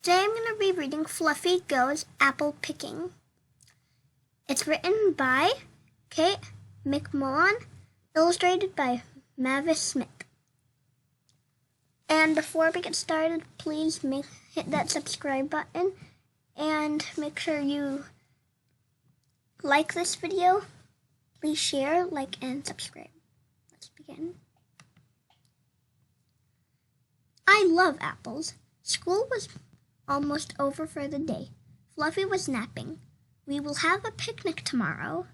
Today I'm going to be reading Fluffy Goes Apple Picking. It's written by Kate McMullen, illustrated by Mavis Smith. And before we get started, please hit that subscribe button and make sure you like this video. Please share, like, and subscribe. Let's begin. I love apples. School was almost over for the day. Fluffy was napping. We will have a picnic tomorrow,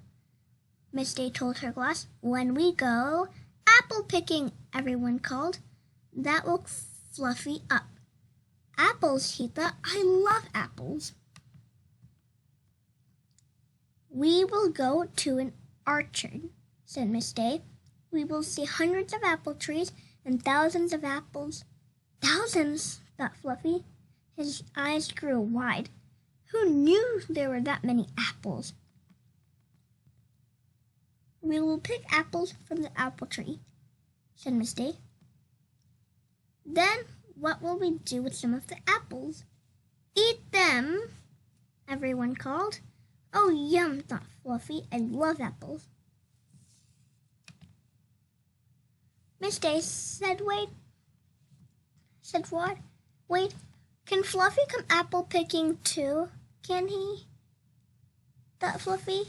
Miss Day told her class. When we go apple picking, everyone called. That woke Fluffy up. Apples, he thought. I love apples. We will go to an orchard, said Miss Day. We will see hundreds of apple trees and thousands of apples. Thousands, thought Fluffy. His eyes grew wide. Who knew there were that many apples? We will pick apples from the apple tree, said Miss Day. Then what will we do with some of the apples? Eat them, everyone called. Oh, yum, thought Fluffy. I love apples. Miss Day said, wait. Said what? Wait. Can Fluffy come apple picking too? Can he? Thought Fluffy.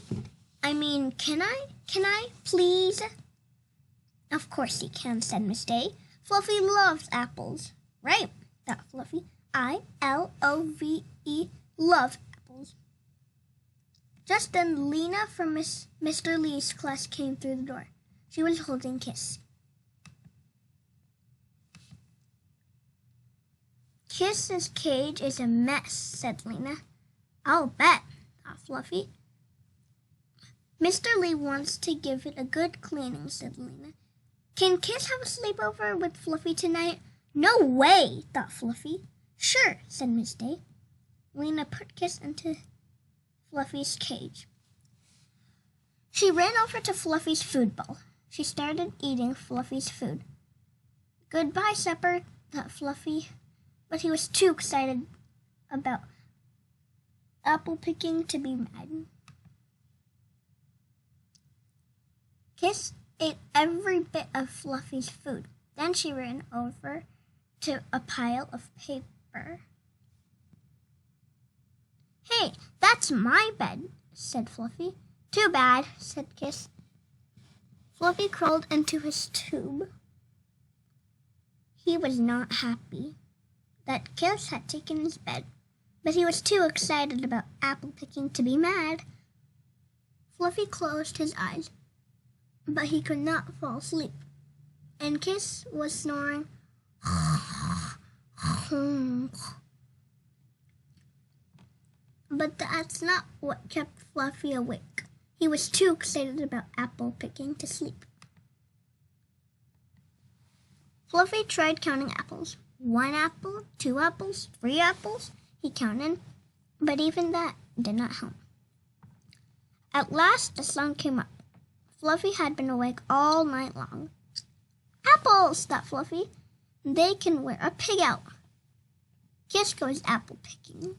I mean, can I? Can I, please? Of course he can, said Miss Day. Fluffy loves apples. Right, thought Fluffy. I-L-O-V-E, love apples. Just then Lena from Mr. Lee's class came through the door. She was holding Kiss. Kiss's cage is a mess, said Lena. I'll bet, thought Fluffy. Mr. Lee wants to give it a good cleaning, said Lena. Can Kiss have a sleepover with Fluffy tonight? No way, thought Fluffy. Sure, said Miss Day. Lena put Kiss into Fluffy's cage. She ran over to Fluffy's food bowl. She started eating Fluffy's food. Goodbye, supper, thought Fluffy. But he was too excited about apple picking to be mad. Kiss ate every bit of Fluffy's food. Then she ran over to a pile of paper. Hey, that's my bed, said Fluffy. Too bad, said Kiss. Fluffy crawled into his tube. He was not happy that Kiss had taken his bed, but he was too excited about apple picking to be mad. Fluffy closed his eyes, but he could not fall asleep, and Kiss was snoring. But that's not what kept Fluffy awake. He was too excited about apple picking to sleep. Fluffy tried counting apples. 1 apple, 2 apples, 3 apples, he counted, but even that did not help. At last, the sun came up. Fluffy had been awake all night long. Apples, thought Fluffy. They can wear a pig out. Kiss goes apple picking.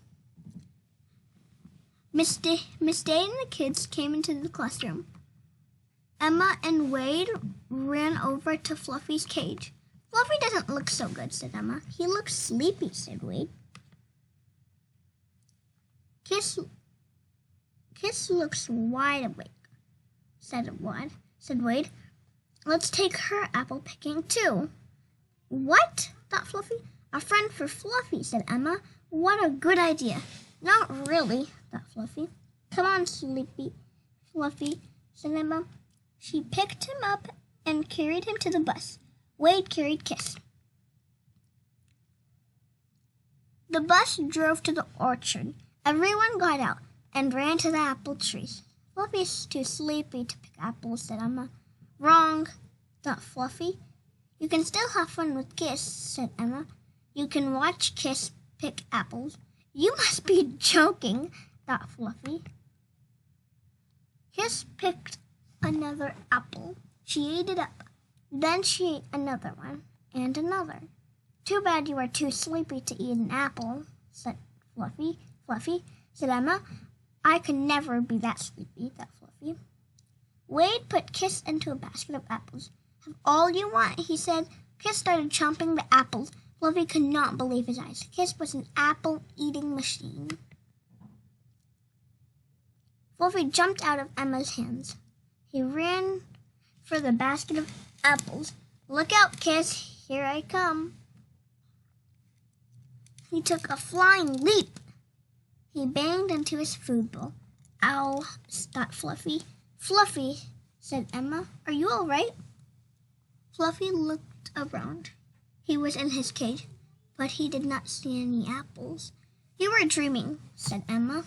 Miss Day and the kids came into the classroom. Emma and Wade ran over to Fluffy's cage. Fluffy doesn't look so good, said Emma. He looks sleepy, said Wade. Kiss looks wide awake, said Wade. Let's take her apple picking too. What? Thought Fluffy. A friend for Fluffy, said Emma. What a good idea. Not really, thought Fluffy. Come on, sleepy Fluffy, said Emma. She picked him up and carried him to the bus. Wade carried Kiss. The bus drove to the orchard. Everyone got out and ran to the apple trees. Fluffy's too sleepy to pick apples, said Emma. Wrong, thought Fluffy. You can still have fun with Kiss, said Emma. You can watch Kiss pick apples. You must be joking, thought Fluffy. Kiss picked another apple. She ate it up. Then she ate another one, and another. Too bad you are too sleepy to eat an apple, said Fluffy. Fluffy, said Emma. I could never be that sleepy, thought Fluffy. Wade put Kiss into a basket of apples. Have all you want, he said. Kiss started chomping the apples. Fluffy could not believe his eyes. Kiss was an apple-eating machine. Fluffy jumped out of Emma's hands. He ran for the basket of apples. Look out, Kiss. Here I come. He took a flying leap. He banged into his food bowl. Ow, thought Fluffy. Fluffy, said Emma, are you all right? Fluffy looked around. He was in his cage, but he did not see any apples. You were dreaming, said Emma.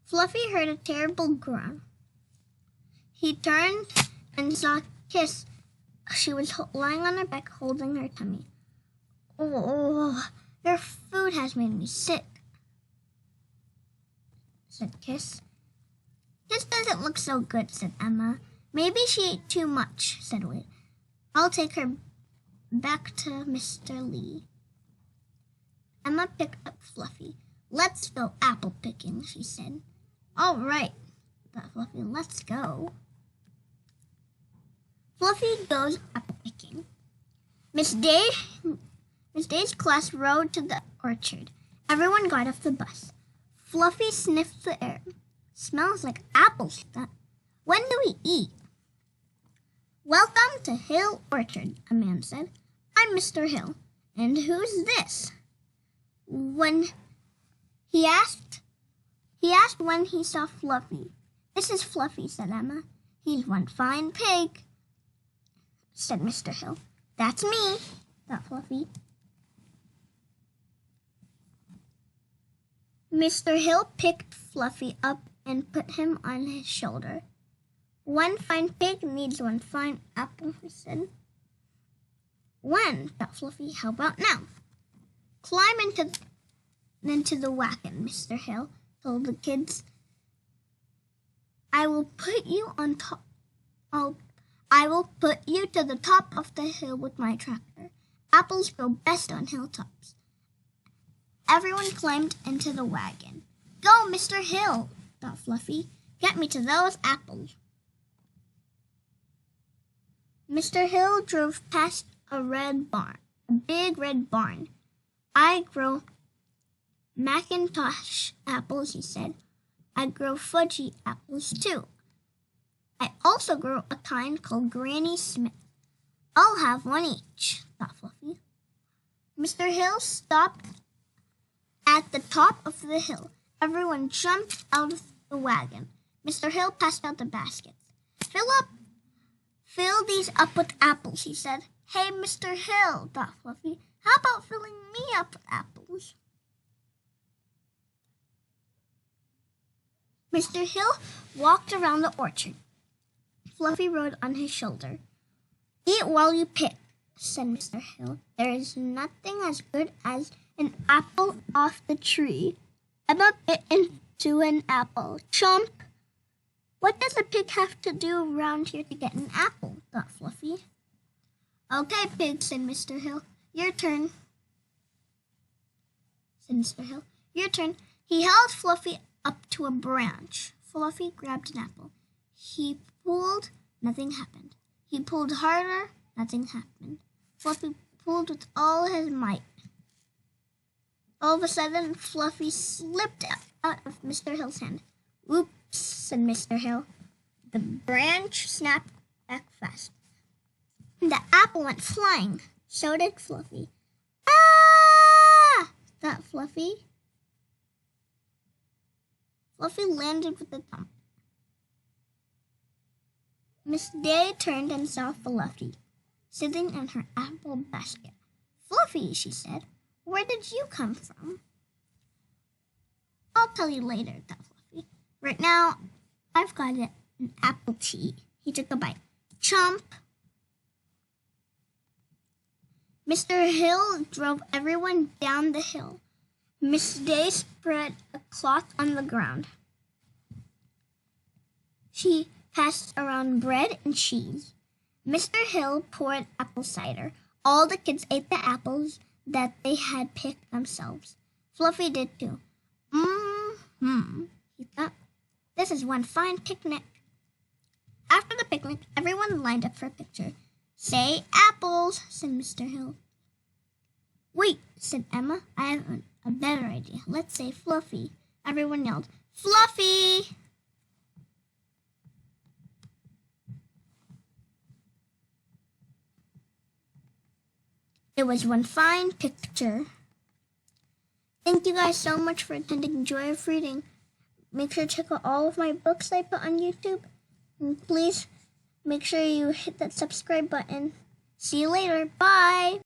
Fluffy heard a terrible groan. He turned and saw Kiss. She was lying on her back, holding her tummy. Oh, your food has made me sick, said Kiss. Kiss doesn't look so good, said Emma. Maybe she ate too much, said Wade. I'll take her back to Mr. Lee. Emma picked up Fluffy. Let's go apple picking, she said. All right, thought Fluffy, let's go. Fluffy goes apple picking. Miss Day's class rode to the orchard. Everyone got off the bus. Fluffy sniffed the air. Smells like apples, she thought. When do we eat? Welcome to Hill Orchard, a man said. I'm Mr. Hill. And who's this? When he asked when he saw Fluffy. This is Fluffy, said Emma. He's one fine pig, said Mr. Hill. That's me, thought Fluffy. Mr. Hill picked Fluffy up and put him on his shoulder. One fine pig needs one fine apple, he said. When, thought Fluffy, how about now? Climb into the wagon, Mr. Hill told the kids. I will put you on top. I will put you to the top of the hill with my tractor. Apples grow best on hilltops. Everyone climbed into the wagon. Go, Mr. Hill, thought Fluffy. Get me to those apples. Mr. Hill drove past a big red barn. I grow Macintosh apples, he said. I grow fudgy apples, too. I also grow a kind called Granny Smith. I'll have one each, thought Fluffy. Mr. Hill stopped at the top of the hill. Everyone jumped out of the wagon. Mr. Hill passed out the baskets. Fill these up with apples, he said. Hey, Mr. Hill, thought Fluffy. How about filling me up with apples? Mr. Hill walked around the orchard. Fluffy rode on his shoulder. Eat while you pick, said Mr. Hill. There is nothing as good as an apple off the tree. Emma bit into an apple. Chomp! What does a pig have to do around here to get an apple? Thought Fluffy. Okay, pig, said Mr. Hill. Your turn, said Mr. Hill. Your turn. He held Fluffy up to a branch. Fluffy grabbed an apple. He pulled, nothing happened. He pulled harder, nothing happened. Fluffy pulled with all his might. All of a sudden, Fluffy slipped out of Mr. Hill's hand. Oops, said Mr. Hill. The branch snapped back fast. The apple went flying. So did Fluffy. Ah! thought Fluffy. Fluffy landed with a thump. Miss Day turned and saw Fluffy sitting in her apple basket. Fluffy, she said, where did you come from? I'll tell you later, thought Fluffy. Right now, I've got an apple tea. He took a bite. Chomp! Mr. Hill drove everyone down the hill. Miss Day spread a cloth on the ground. She passed around bread and cheese. Mr. Hill poured apple cider. All the kids ate the apples. that they had picked themselves. Fluffy did too. He thought. This is one fine picnic. After the picnic, everyone lined up for a picture. Say apples, said Mr. Hill. Wait, said Emma. I have a better idea. Let's say Fluffy. Everyone yelled, Fluffy! It was one fine picture. Thank you guys so much for attending Joy of Reading. Make sure to check out all of my books I put on YouTube. And please make sure you hit that subscribe button. See you later. Bye!